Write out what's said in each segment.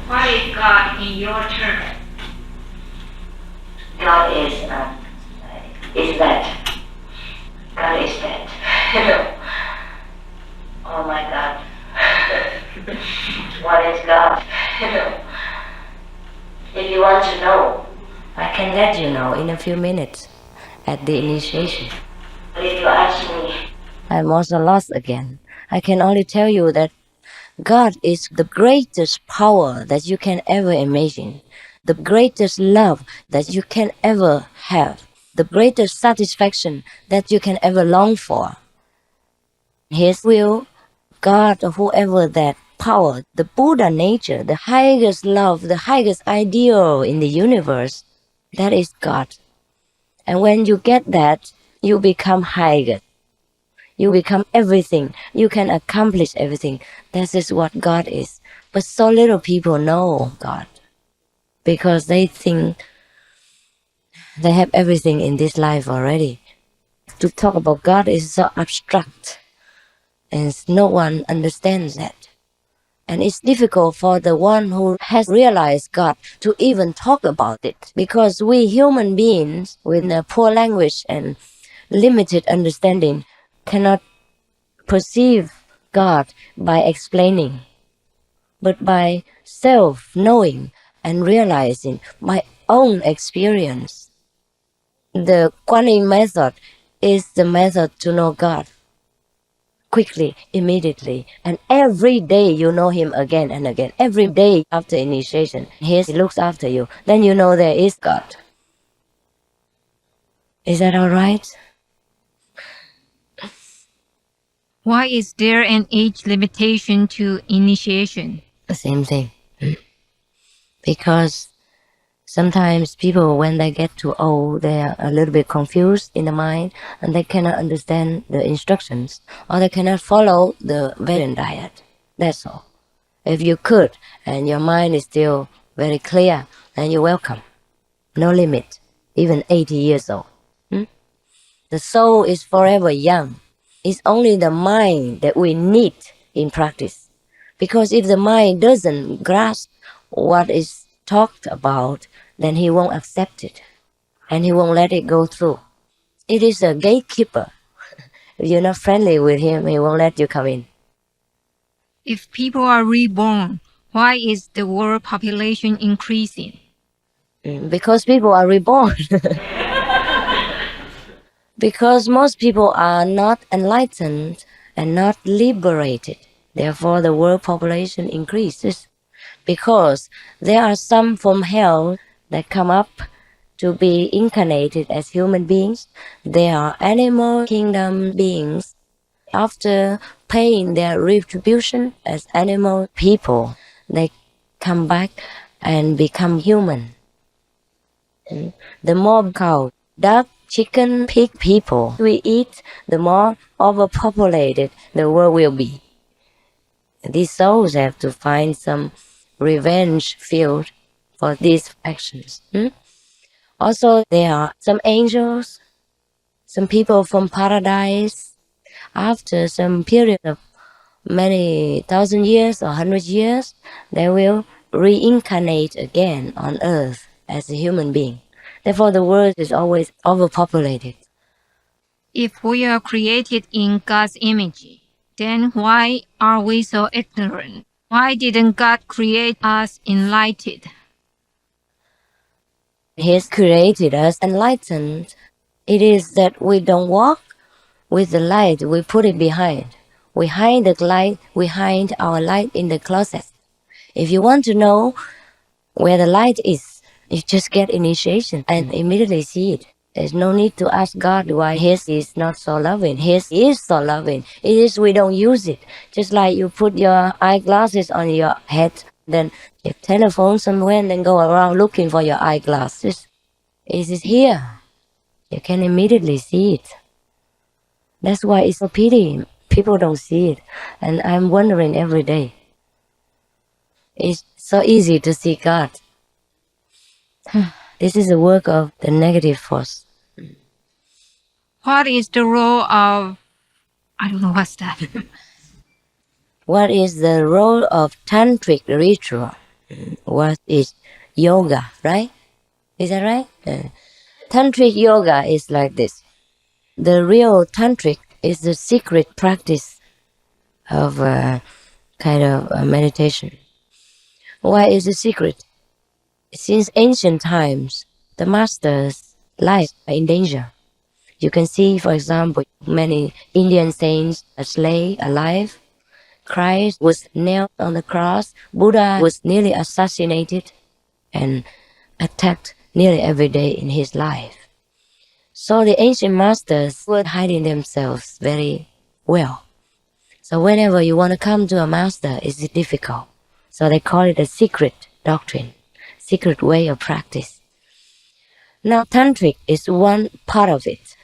What is God in your term? God is that. God is that. Oh my God. What is God? If you want to know, I can let you know in a few minutes at the initiation. But if you ask me, I'm also lost again. I can only tell you that God is the greatest power that you can ever imagine, the greatest love that you can ever have, the greatest satisfaction that you can ever long for. His will, God or whoever that power, the Buddha nature, the highest love, the highest ideal in the universe, that is God. And when you get that, you become higher. You become everything. You can accomplish everything. This is what God is. But so little people know God because they think they have everything in this life already. To talk about God is so abstract and no one understands that. And it's difficult for the one who has realized God to even talk about it because we human beings with a poor language and limited understanding cannot perceive God by explaining, but by self-knowing and realizing my own experience. The Kuan Yin method is the method to know God quickly, immediately, and every day you know Him again and again. Every day after initiation, He looks after you. Then you know there is God. Is that all right? Why is there an age limitation to initiation? The same thing. Because sometimes people, when they get too old, they are a little bit confused in the mind and they cannot understand the instructions or they cannot follow the vegetarian diet. That's all. If you could and your mind is still very clear, then you're welcome. No limit, even 80 years old. The soul is forever young. It's only the mind that we need in practice. Because if the mind doesn't grasp what is talked about, then he won't accept it and he won't let it go through. It is a gatekeeper. If you're not friendly with him, he won't let you come in. If people are reborn, why is the world population increasing? Because people are reborn. Because most people are not enlightened and not liberated. Therefore, the world population increases. Because there are some from hell that come up to be incarnated as human beings. They are animal kingdom beings. After paying their retribution as animal people, they come back and become human. The more cow, duck, chicken, pig people we eat, the more overpopulated the world will be. These souls have to find some revenge field for these actions. Also, there are some angels, some people from paradise. After some period of many thousand years or 100 years, they will reincarnate again on earth as a human being. Therefore, the world is always overpopulated. If we are created in God's image, then why are we so ignorant? Why didn't God create us enlightened? He's created us enlightened. It is that we don't walk with the light, we put it behind. We hide the light, we hide our light in the closet. If you want to know where the light is, you just get initiation and immediately see it. There's no need to ask God why His is not so loving. His is so loving. It is we don't use it. Just like you put your eyeglasses on your head, then you telephone somewhere and then go around looking for your eyeglasses. It is here. You can immediately see it. That's why it's a pity people don't see it. And I'm wondering every day. It's so easy to see God. This is the work of the negative force. What is the role of... I don't know what's that. What is the role of tantric ritual? What is yoga, right? Is that right? Tantric yoga is like this. The real tantric is the secret practice of kind of meditation. Why is it secret? Since ancient times, the master's life are in danger. You can see, for example, many Indian saints slain alive. Christ was nailed on the cross. Buddha was nearly assassinated and attacked nearly every day in his life. So the ancient masters were hiding themselves very well. So whenever you want to come to a master, it's difficult. So they call it a secret doctrine, secret way of practice. Now, tantric is one part of it.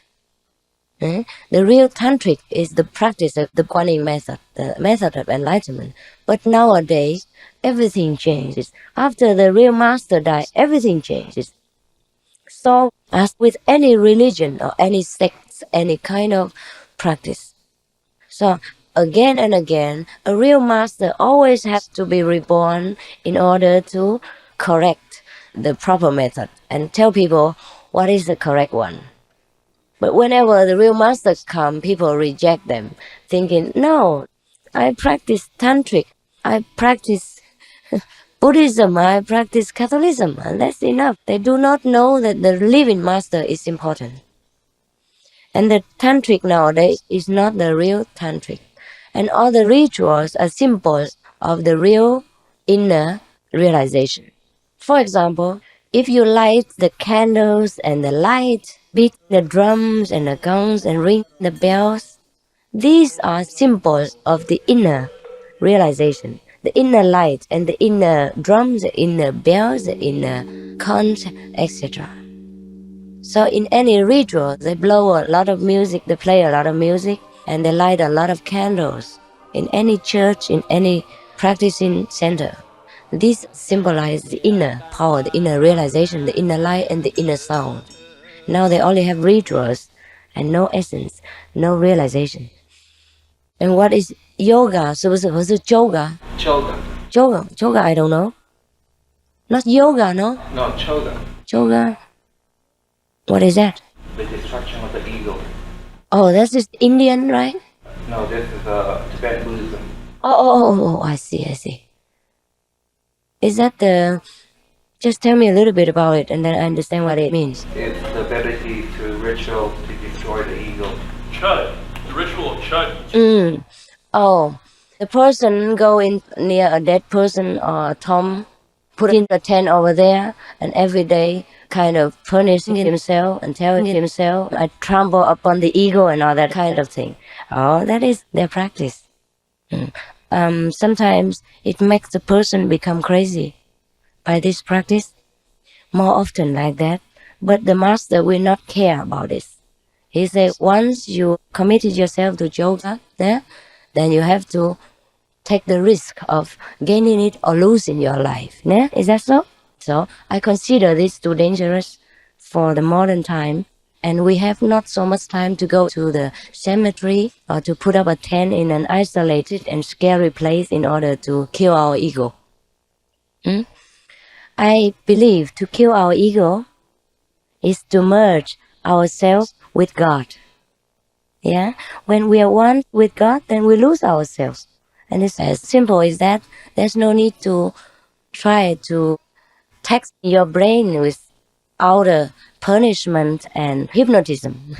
The real tantric is the practice of the Kuan method, the method of enlightenment. But nowadays, everything changes. After the real master died, everything changes. So, as with any religion or any sect, any kind of practice. So, again and again, a real master always has to be reborn in order to correct the proper method and tell people what is the correct one. But whenever the real masters come, people reject them, thinking, no, I practice tantric, I practice Buddhism, I practice Catholicism, and that's enough. They do not know that the living master is important. And the tantric nowadays is not the real tantric. And all the rituals are symbols of the real inner realization. For example, if you light the candles and the light, beat the drums and the gongs and ring the bells, these are symbols of the inner realization, the inner light and the inner drums, the inner bells, the inner conch, etc. So in any ritual, they blow a lot of music, they play a lot of music, and they light a lot of candles. In any church, in any practicing center, this symbolizes the inner power, the inner realization, the inner light, and the inner sound. Now they only have rituals and no essence, no realization. And what is yoga? So was it yoga? Yoga, I don't know. Not yoga, no? No, choga. Yoga. What is that? The destruction of the ego. Oh, that's just Indian, right? No, this is Tibetan Buddhism. Oh, I see. Is that the... Just tell me a little bit about it and then I understand what it means. It's the ability to ritual to destroy the ego. Chud. The ritual of chud. Oh, the person go in near a dead person or a tomb, put in a tent over there, and every day kind of punishing himself and telling himself, I trample upon the ego and all that kind of thing. Oh, that is their practice. Sometimes it makes the person become crazy by this practice, more often like that. But the master will not care about this. He said, once you committed yourself to yoga, then you have to take the risk of gaining it or losing your life. Is that so? So I consider this too dangerous for the modern time, and we have not so much time to go to the cemetery or to put up a tent in an isolated and scary place in order to kill our ego. I believe to kill our ego is to merge ourselves with God. Yeah? When we are one with God, then we lose ourselves. And it's as simple as that. There's no need to try to tax your brain with outer punishment and hypnotism.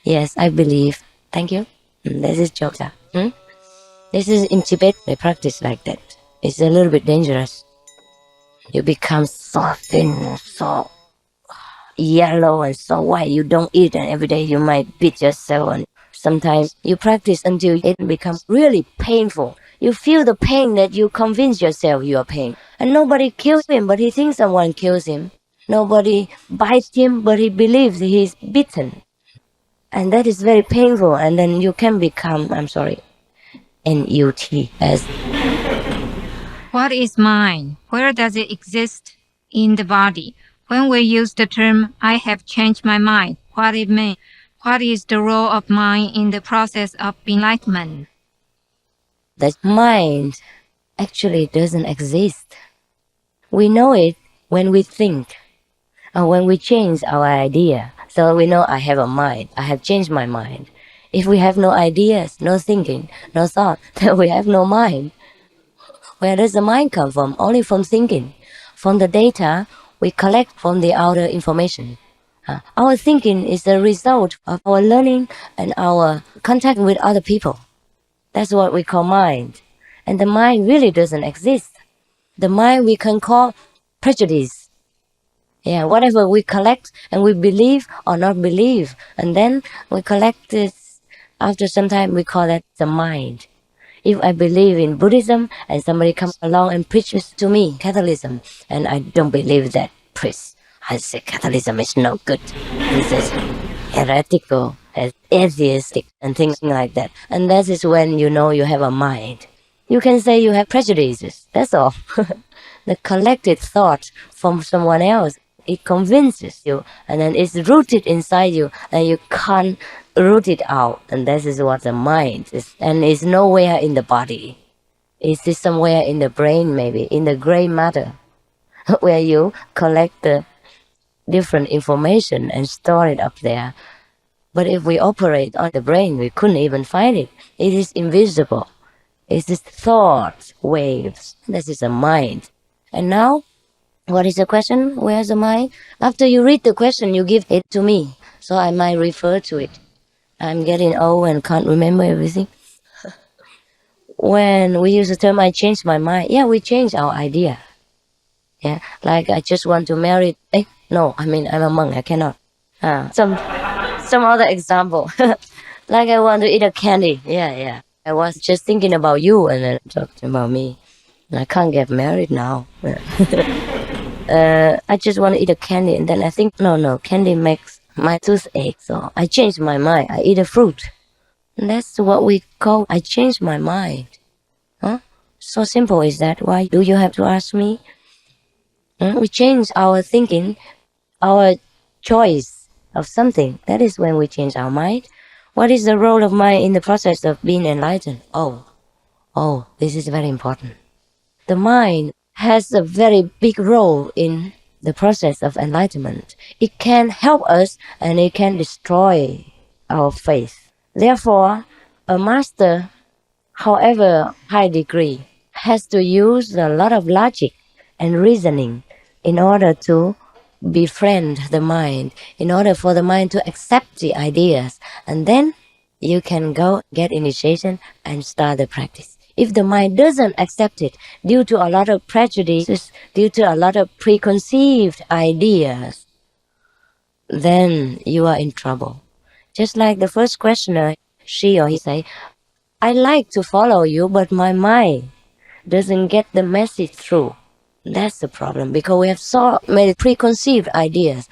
Yes, I believe. Thank you. This is yoga. This is in Tibet, they practice like that. It's a little bit dangerous. You become so thin, so yellow and so white. You don't eat, and every day you might beat yourself. And sometimes you practice until it becomes really painful. You feel the pain that you convince yourself you are pain. And nobody kills him, but he thinks someone kills him. Nobody bites him, but he believes he's bitten. And that is very painful. And then you can become, NUT as... What is mind? Where does it exist in the body? When we use the term, I have changed my mind, what it means? What is the role of mind in the process of enlightenment? The mind actually doesn't exist. We know it when we think, or when we change our idea. So we know I have a mind, I have changed my mind. If we have no ideas, no thinking, no thought, then we have no mind. Where does the mind come from? Only from thinking, from the data we collect from the outer information. Our thinking is the result of our learning and our contact with other people. That's what we call mind. And the mind really doesn't exist. The mind we can call prejudice. Yeah, whatever we collect and we believe or not believe, and then we collect this. After some time, we call that the mind. If I believe in Buddhism and somebody comes along and preaches to me Catholicism, and I don't believe that priest, I say Catholicism is no good. This is heretical, atheistic, and things like that. And that is when you know you have a mind. You can say you have prejudices, that's all. The collected thought from someone else, it convinces you, and then it's rooted inside you, and you can't root it out. And this is what the mind is. And it's nowhere in the body. It's somewhere in the brain, maybe, in the gray matter, where you collect the different information and store it up there. But if we operate on the brain, we couldn't even find it. It is invisible. It's just thought waves. This is a mind. And now, what is the question? Where's the mind? After you read the question, you give it to me, so I might refer to it. I'm getting old and can't remember everything. When we use the term, I changed my mind. Yeah, we change our idea. Yeah, like I just want to marry. No, I mean, I'm a monk, I cannot. Some other example. Like I want to eat a candy. Yeah. I was just thinking about you and then talking about me. I can't get married now. I just want to eat a candy, and then I think, no, candy makes my toothache, so I changed my mind. I eat a fruit. And that's what we call, I changed my mind. So simple is that. Why do you have to ask me? We change our thinking, our choice of something. That is when we change our mind. What is the role of mind in the process of being enlightened? Oh, this is very important. The mind has a very big role in the process of enlightenment. It can help us and it can destroy our faith. Therefore, a master, however high degree, has to use a lot of logic and reasoning in order to befriend the mind, in order for the mind to accept the ideas. And then you can go get initiation and start the practice. If the mind doesn't accept it due to a lot of prejudices, due to a lot of preconceived ideas, then you are in trouble. Just like the first questioner, she or he say, I like to follow you, but my mind doesn't get the message through. That's the problem, because we have so many preconceived ideas.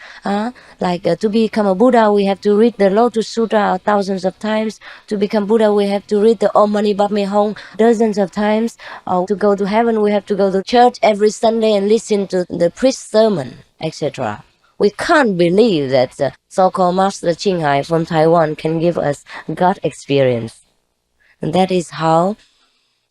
Like to become a Buddha, we have to read the Lotus Sutra thousands of times. To become Buddha, we have to read the Om Mani Padme Hum dozens of times. Or to go to heaven, we have to go to church every Sunday and listen to the priest's sermon, etc. We can't believe that the so-called Master Qinghai from Taiwan can give us God experience. And that is how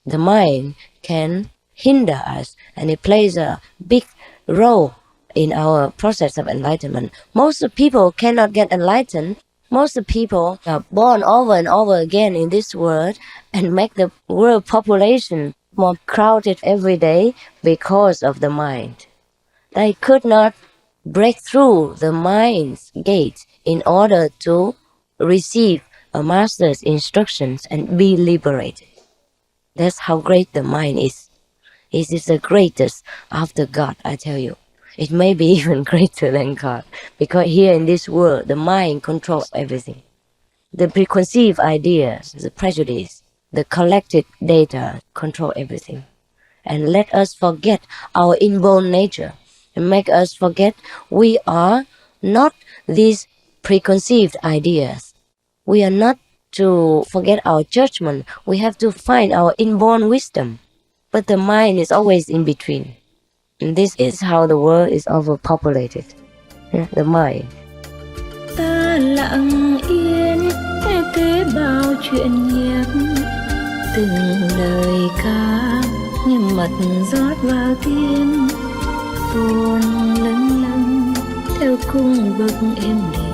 the mind can hinder us, and it plays a big role in our process of enlightenment. Most people cannot get enlightened. Most people are born over and over again in this world and make the world population more crowded every day because of the mind. They could not break through the mind's gate in order to receive a master's instructions and be liberated. That's how great the mind is. It is the greatest after God, I tell you. It may be even greater than God, because here in this world, the mind controls everything. The preconceived ideas, the prejudice, the collected data control everything. And let us forget our inborn nature, and make us forget we are not these preconceived ideas. We are not to forget our judgment. We have to find our inborn wisdom. But the mind is always in between. And this is how the world is overpopulated. The mind. Ta lặng yên nghe kể bao chuyện nghiệp, từng lời ca như mật rót vào tim, còn lâng lâng theo cung bậc êm đềm.